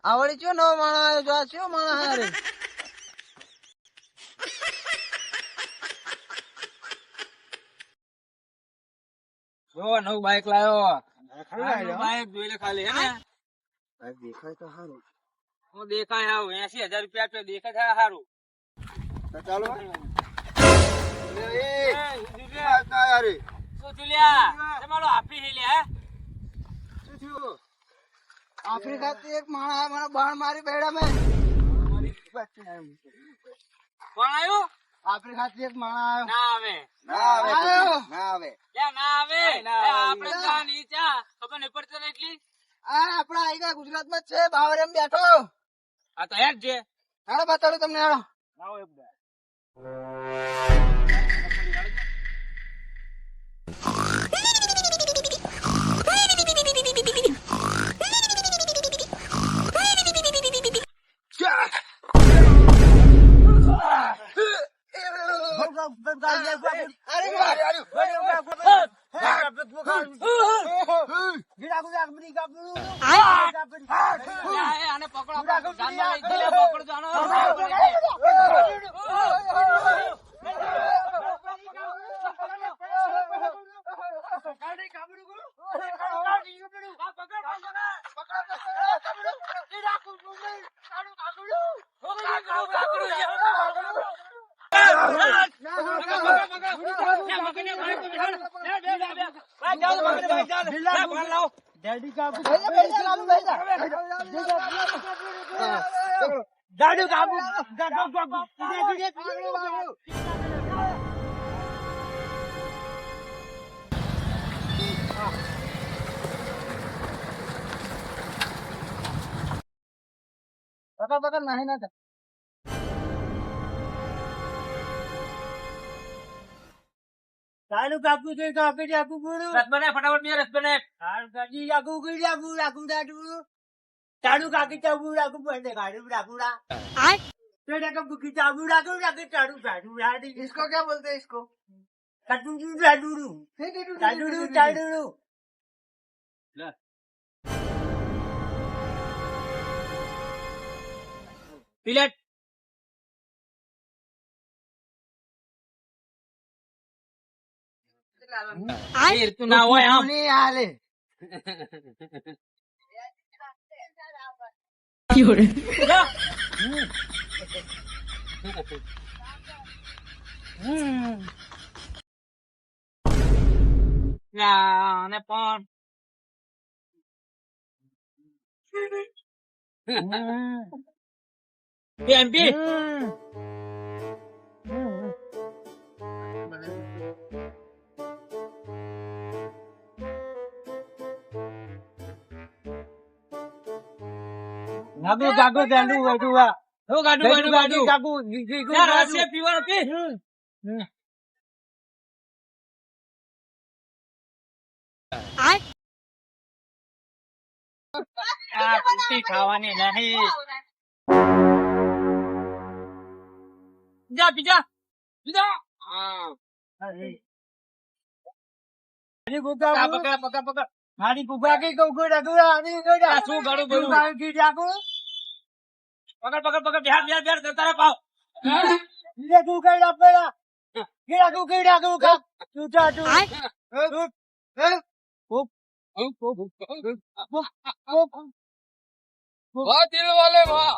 આવડી ચો નવો માણસ આવ્યો જો આ ચો માણસ હારે જો નવું બાઈક લાયો બાઈક જોઈ લે ખાલી હે ને દેખાય તો સારું હું દેખાય આવ 80,000 રૂપિયા તો દેખાય થાય સારું ચાલો શું ચુલિયા તમારો આપી હે લે હે શું થયું આફ્રિકા થી એક માણસ આયા મને બાણ મારી બેડા મેં કોણ આવ્યું આફ્રિકા થી એક માણસ ના આવે આવ્યો ના આવે ના આવે આપણે ચા ની ચા ખબર નહીં પડતી ને એટલી આ આપડા આઈ ગયા ગુજરાત માં છે બાવરેમ બેઠો આ તો હેડ છે હાલો બતાડું તમને હાલો લાવો એક બે આને પકડો નહીં ના ચાલુ કાપવું જોઈએ તો આપી આપવું પડ્યું રસ બને ફટાફટ બે રસ બને ગાડી રાખું કઈ રાખું રાખું ચાલુ કાકી ચાબુ રાખું પડે ગાડી રાખું चाबू राखो राखो चाडू चाडू राडी इसको क्या बोलते हैं इसको चाडूडू चाडूडू चाडूडू चाडूडू पिलेट तू ना होय हम नहीं आले क्यों ના ને પણ એમપી ગાગુ ગાગુ ગાંડુ વાડુવા હો ગાડુ ગાડુ ગાડુ ગાગુ યાર રસિયા પીવાનો પી આ કુટી ખાવાની નહીં જા પીજા પીજા હા અરે ગોગા પકડ પકડ પકડ મારી ગુગા કે ગોગો ડગુડા આની ગોડા શું ગાડું ગોડું ગાડી કી જાગુ પકડ પકડ પકડ બિહાર બિહાર બિહાર તારા પાવ લે તું કઈ લાપેલા કઈ ડાગુ કા તું જા તું वाह दिल वाले वाह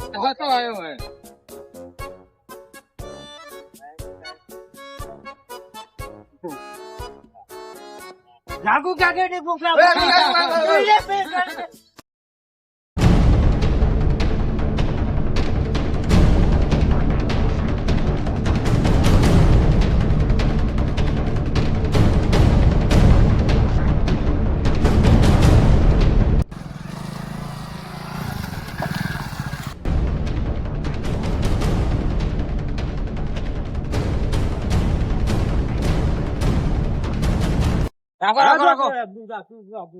कहाँ तो आए हुए हैं जागू क्या कहने भूखला રાખો રાખો રાખો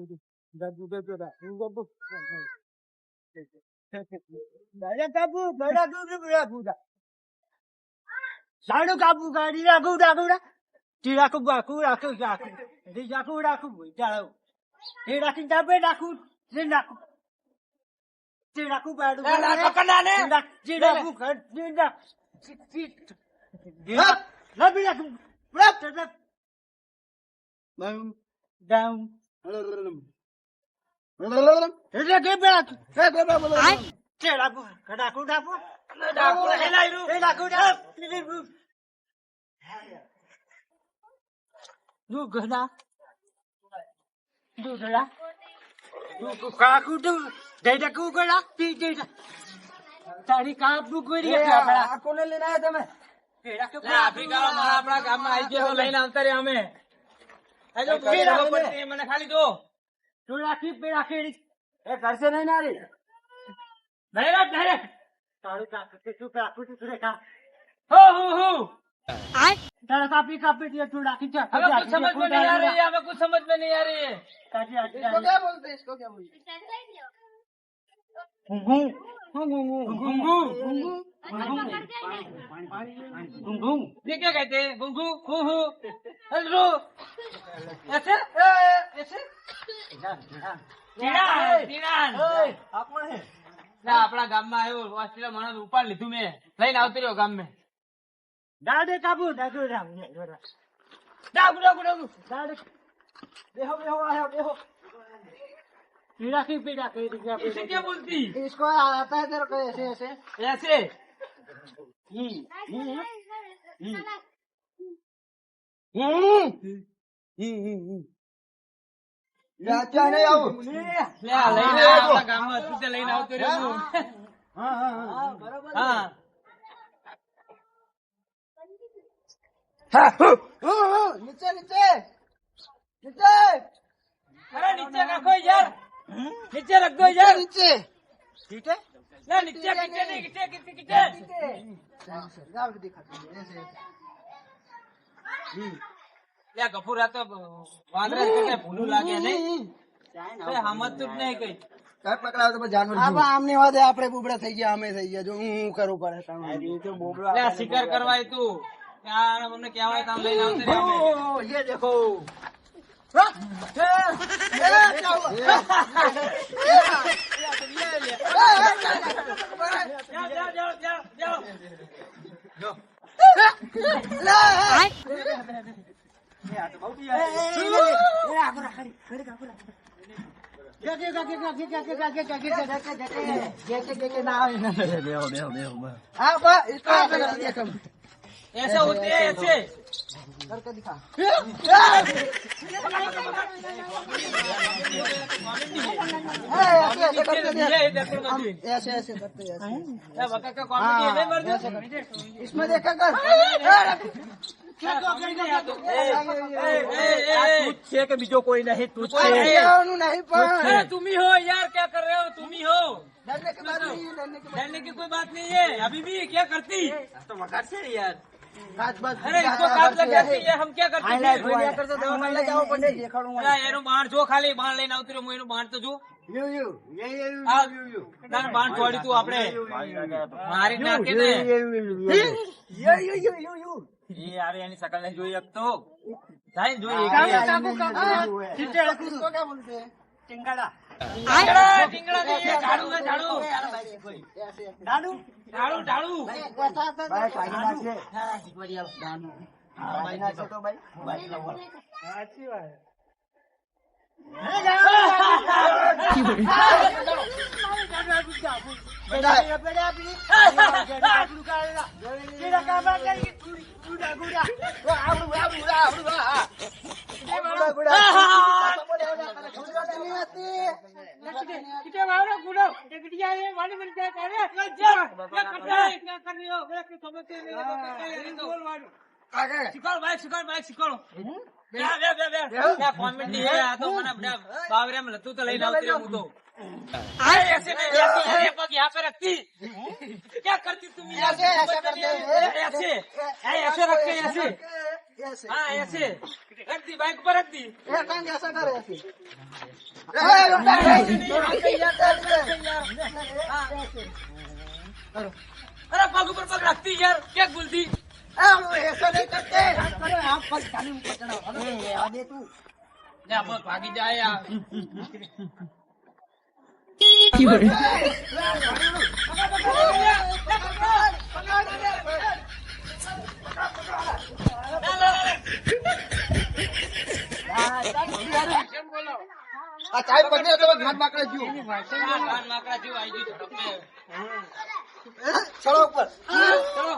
સાડું કાપું કાઢી રાખું રાખું રાખું રાખું રાખું રાખું રાખું રાખું ચાલો એ રાખી ચાપે રાખું રાખું તે રાખું પાડું જે રાખું ડાઉન એટલે કે પેલા તે રાખું રાખું રાખું તારી કાપું કરી કોને લઈને આવ્યા તમે આપણા ગામમાં આવી ગયો લઈને આવતા રે અમે મને ખાલી જો તું રાખી પે રાખી એ કરશે નહીં નારી તારું કાપી તું રાખું તું રેખા હો તારા કાપી કાપી दिया तू राखी जा हमें कुछ समझ में नहीं आ रही है हमें कुछ समझ में नहीं आ रही है इसको क्या बोलते हैं इसको क्या बोलते घुंघू घुंघू घुंघू ये क्या कहते हैं घुंघू हू हेलो ऐसे ऐसे આપણા ગામમાં આવ્યો હોસ્પિટલ માણસ ઉપાડ લીધું મેં લઈને આવતી રહ્યો ગામ में દાદે કાબુ દાદુ રામ ડાગુ ડાગુ ડાગુ દાદે બેહો બેહો આયો બેહો राखी पीड़ा कर दी इसे क्या बोलती इसको आता है तेरे को ऐसे ऐसे ऐसे अच्छा नहीं आओ લઈને આપણા ગામમાં હોસ્પિટલ લઈને આવતો રહ્યો हाँ बराबर હા नीचे नीचे नीचे अरे नीचे रखो यार नीचे रख दो यार नीचे ठीक है ना नीचे नीचे नहीं नीचे नीचे नीचे जाओ दिखाते हैं ऐसे લે ગફુર આ તો વાંદરા કે ભૂલું લાગે નહીં તે હમત તો નહીં કઈ કાક પકડાવ તો જાનવર આ આમને વાદે આપણે બુબડા થઈ ગયા અમે થઈ ગયા જો હું કરું પડે તમે તો બોબડા લે શિકાર કરવા તું ત્યાં અમને કહેવાય તો આમ લઈને આવતે રે અમે ओ ये देखो जाओ जाओ जाओ जाओ ऐसे होते हैं ऐसे करके दिखा ऐसे ऐसे करते इसमें देखा कर કે બીજો કોઈ નહીં તું नहीं पर तुम ही हो यार क्या कर रहे हो तुम ही हो डरने की बात नहीं डरने की डरने की कोई बात नहीं है अभी भी क्या करती तो मकार से यार बात बस अरे इसको काट लग जाती है हम क्या करते जाओ पंडित देखाड़ूंगा એનું બાણ જો ખાલી બાણ લઈને આવતી રહ્યો એનું બાણ તો જો તારું બાણ છોડી તું આપણે મારી નાખે ને એ યાર એની શકલ નહીં જોઈ શકતો થાય જોઈ इसको क्या बोलते हैं टिंगड़ा ટીંગડા નહીં એ ઝાડુ है ઝાડુ डालू ઝાડુ ઝાડુ अच्छी बात શીખવાડો બાઈક શીખવાડો બાઈક શીખવાડો કોમેડી હે આ તો મને બાવરે में લતું તો લઈને આવતી હું તો ऐसे नहीं पग यहाँ पे रखती क्या करती तुम ऐसे ऐसे रख के ऐसे ऐसे हाँ ऐसे रख दी बाइक पर रख दी ये कांग ऐसा कर ऐसे अरे पग ऊपर पग रखती यार क्या बोलती ऐसा नहीं करते करो आप पग खाली ऊपर चढ़ाओ अरे आगे तू जा बस भागी जाए यार આ ચાય પકડે તો ઘાટ માકડે જીવ કાન માકડા જેવું આવી ગયું ઝડપ में ચડો ઉપર चलो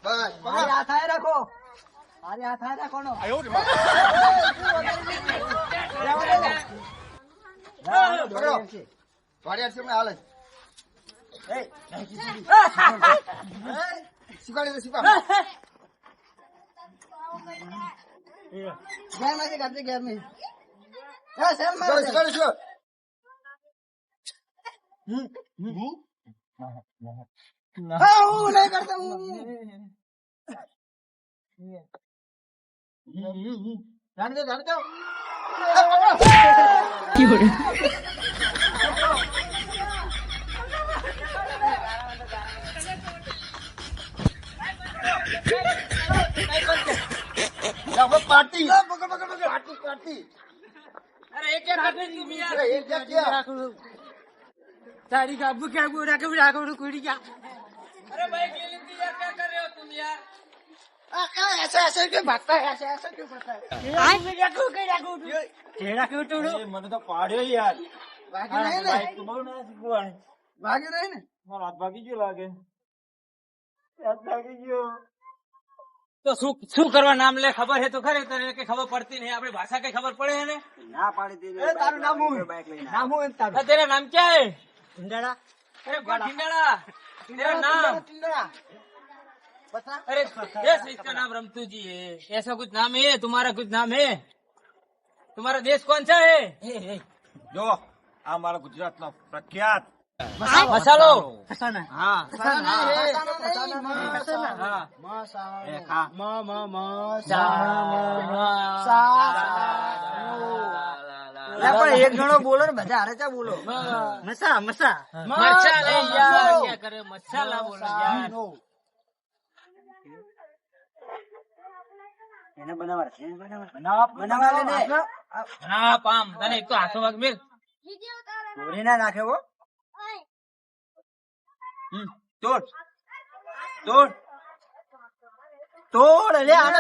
બસ મારી હાથ આય રાખો મારી હાથ આય રાખો નો પકડો વાડિયા છે મે હાલે એ શીખવાડી દે શીખવા ગેર માં કાઢી ગેર में એ સેમ માર શીખવાડી શીખવાડી हाँ वो नहीं करता हूँ जाने दो पार्टी पार्टी पार्टी अरे एक क्या हाथ में तुम यार अरे ये क्या किया તારી કાબુ કાબુ રાખું કુડી જા अरे बाइक ले लेती यार क्या कर रहे हो तुम यार ऐसे ऐसे क्यों भागता है ऐसे क्यों भागता है રાખું મને તો પાડ્યો યાર भागी नहीं ना તું બહુ ના શીખવાડે भागी नहीं ना મારો હાથ ભાગી ગયો લાગે હાથ ભાગી ગયો तो શું કરવા નામ લે ખબર है तो खरे तने के खबर पड़ती नहीं अपनी भाषा की खबर पड़े है ने ના પાડી દે ए तारू नाम हूँ બાઈક લઈને नाम हूँ तारू अरे तेरा नाम क्या है ઢીંડાળા अरे टिंडड़ा तेरा नाम टिंडड़ा बता अरे यस इसका नाम रमतू जी है ऐसा कुछ नाम है तुम्हारा कुछ नाम है तुम्हारा देश कौन सा है જો આ મારા ગુજરાતનો પ્રખ્યાત मसालो ફસાના હા फसाना हाँ એ ખા પણ એક જણો બોલો ને બધા હારે ચા બોલો મસા મસા मच्छा नहीं यार क्या करे मसाला बोलो यार એને બનાવવા દે हाँ पाम तने एक तो हाथों वक्त मिल ચોરી ના નાખે વો તોડ તોડ તોડ લે આને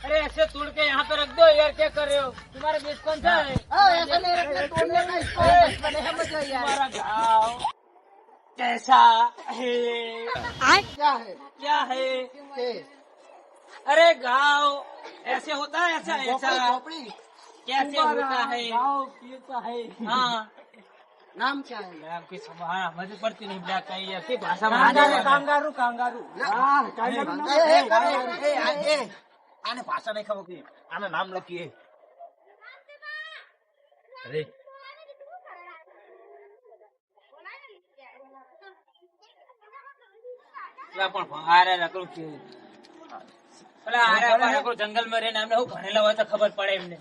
अरे ऐसे तोड़ के यहाँ पे रख दो यार क्या कर रहे हो तुम्हारा देश कौन सा है ऐसा नहीं रखना तोड़ने का इसको बने हम यार तुम्हारा गाँव कैसा है क्या है क्या है ए, अरे गाँव ऐसे होता है ऐसा ऐसा झोपड़ी कैसे होता है हाँ नाम क्या है नाम की हाँ मुझे पड़ती नहीं ब्लैक का ये ऐसी भाषा में કાંગારુ કાંગારુ આને ભાષા નહીં ખબર કે આને નામ લખીએ અરે जंगल में रहने हमने भणेला હોય તો ખબર પડે એમને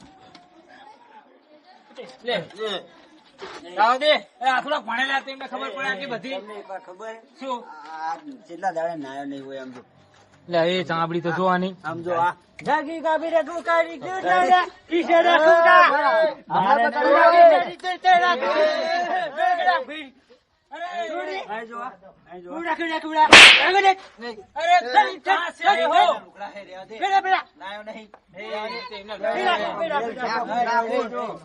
લે જાવ દે આ થોડા ભણેલા તો એમને ખબર પડે આટલી બધી ખબર શું કેટલા દાડે નાયો નહીં હોય આમ જો લે એ ચાંબડી તો જોવાની આમ જો આ જાગી ગાબી રાખું કાઢી ક્યું ડાડા કિસે રાખું ડા મારે તે રાખું अरे આ જો આ જો રાખું અરે अरे कहाँ से आए हो ટુકડા હે રેવા દે પેલા પેલા નાયો નહીં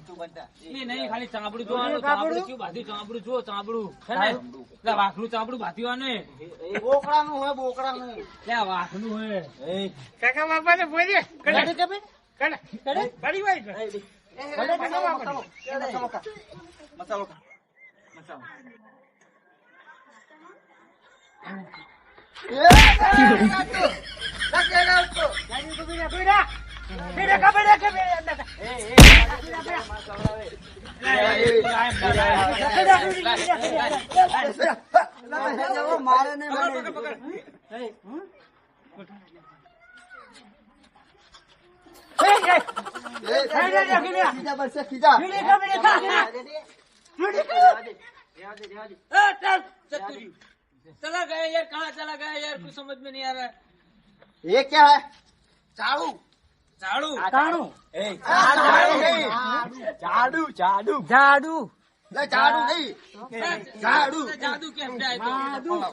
તું બનતા ये नहीं खाली चांबड़ू જોવાનું ચાંબડું ક્યું બાધી ચાંબડું જો ચાંબડું છે ને લે વાઘનું ચાંબડું બાધીવાનું એ બોકડાનું હોય બોકડાનું લે વાઘનું હે એ કાકા બાપા ને બોલે કડે કબે કડે કડે બડી વાઈ મસાલો ખા મસાલો કબે મારે ને ખીજા चला गया यार, कहाँ चला गया यार, कुछ समझ में नहीं आ रहा है। ये क्या है झाड़ू झाड़ू તાણું झाड़ू झाड़ू ઝાડુ झाड़ू नहीं झाड़ू जादू कैसे आए तो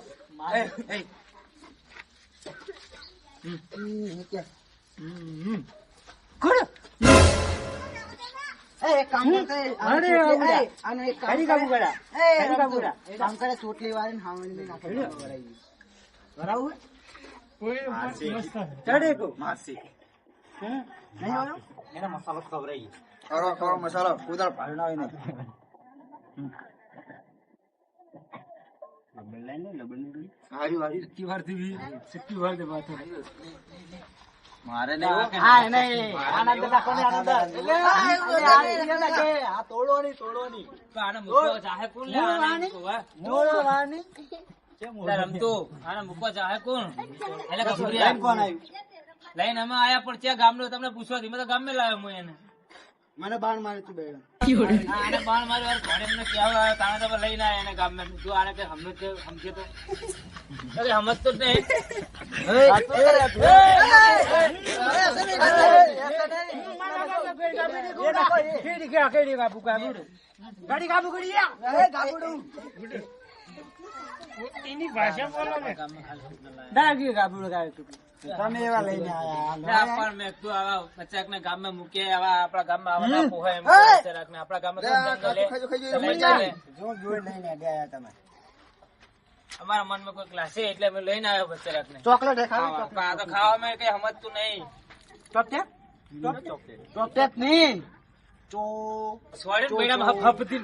કુડ એક કામ કરે અરે આનો એક કામ હરી કાબુ કરા હરી કાબુ કરા એક કામ કરે ચોટલી વાળીને હાવણી નાખે બરાબર ચડે કો નહીં વાળો એના મસાલો ખવરાઈ કરો કરો મસાલો ઉધર ભાડના હોય નહીં હારી વારી मारे હા નહીં આનંદ નાખો ને આનંદ આ તોડો ની આને મૂકવા ચાહે કોણ લે આને મૂકવા મોળો વાની તાર રમતો આને મૂકવા ચાહે કોણ એટલે કસુરિયા કોણ આવ્યું લઈને અમે આયા પણ ત્યાં ગામનો તમને પૂછવા થી મેં તો ગામ માં લાવ્યો હું એને મને બાણ મારે તું બેડો આને બાણ માર્યો યાર ઘરે એમને કહેવા આવ્યો તાણે તો લઈને આયા એને ગામ માં જો આને કે સમજે તો અરે સમજ તો નહીં કેડી કાબુ કાબુ ગાડી કાબુ કરી એની ભાષા બોલો ને ડાગી કાબુ કાબુ તમે એવા લઈને આયા પણ મેં તું આવા બચ્ચાક ને ગામ માં મૂકે આવા આપણા ગામ માં આવા ના પોહાય એમ બચ્ચાક ને આપણા ગામ માં જો જોઈ લઈને ગયા તમે અમારા મનમાં કોઈ ક્લાસ છે એટલે અમે લઈને આવ્યો બચ્ચાક ને ચોકલેટ આ તો ખાવામાં કઈ સમજતું નહીં ચોકલેટ ચોકલેટ નહીં સોરી મેડમ હફતી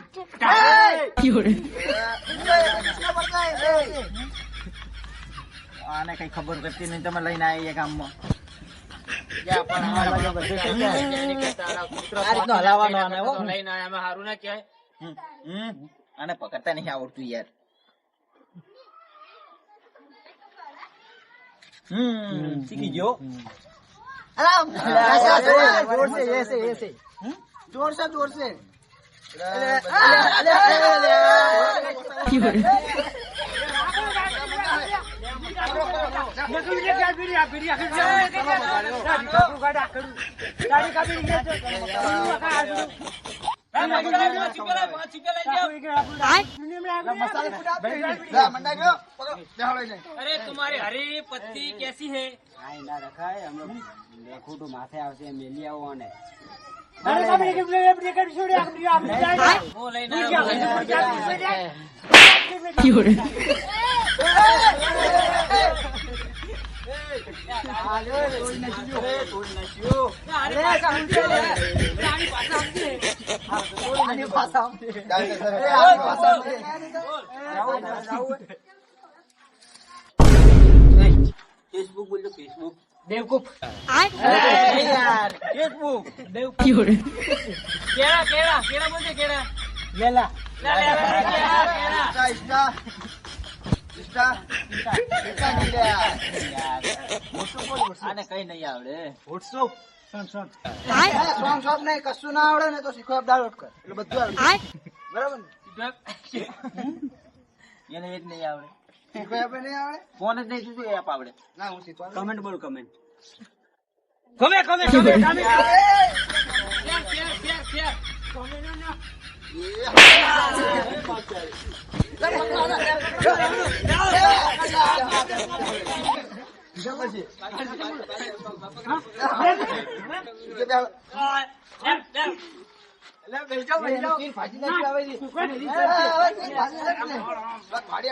આને કઈ ખબર પડતી નહીં તમે લઈને આવી ગામમાં લઈને આવ્યા અમે હારું ના કહેવાય આને પકડતા નહીં આવડતું યાર શીખી ગયો जोर से ऐसे ऐसे जोर से अरे तुम्हारी हरी पत्ती कैसी है माथे आवશે મેલી આવો અને वो लेना है फेसबुक बोल फेसबुक बेवकूफ यार फेसबुक केड़ा केड़ा केड़ा बोलते केड़ा लेला ला ला ला केड़ा केड़ा આને કઈ નહીં આવડે સોંગ નહીં કશું ના આવડે ને તો શીખો ડાઉનલોડ કર એટલે બધું આવડે બરાબર ને એને એક નહીં આવડે શીખો આપણે નહીં આવડે ફોન જ નહીં શું એપ આવડે ના હું શીખવા કમેન્ટ બોલ કમેન્ટ फेर ભાડી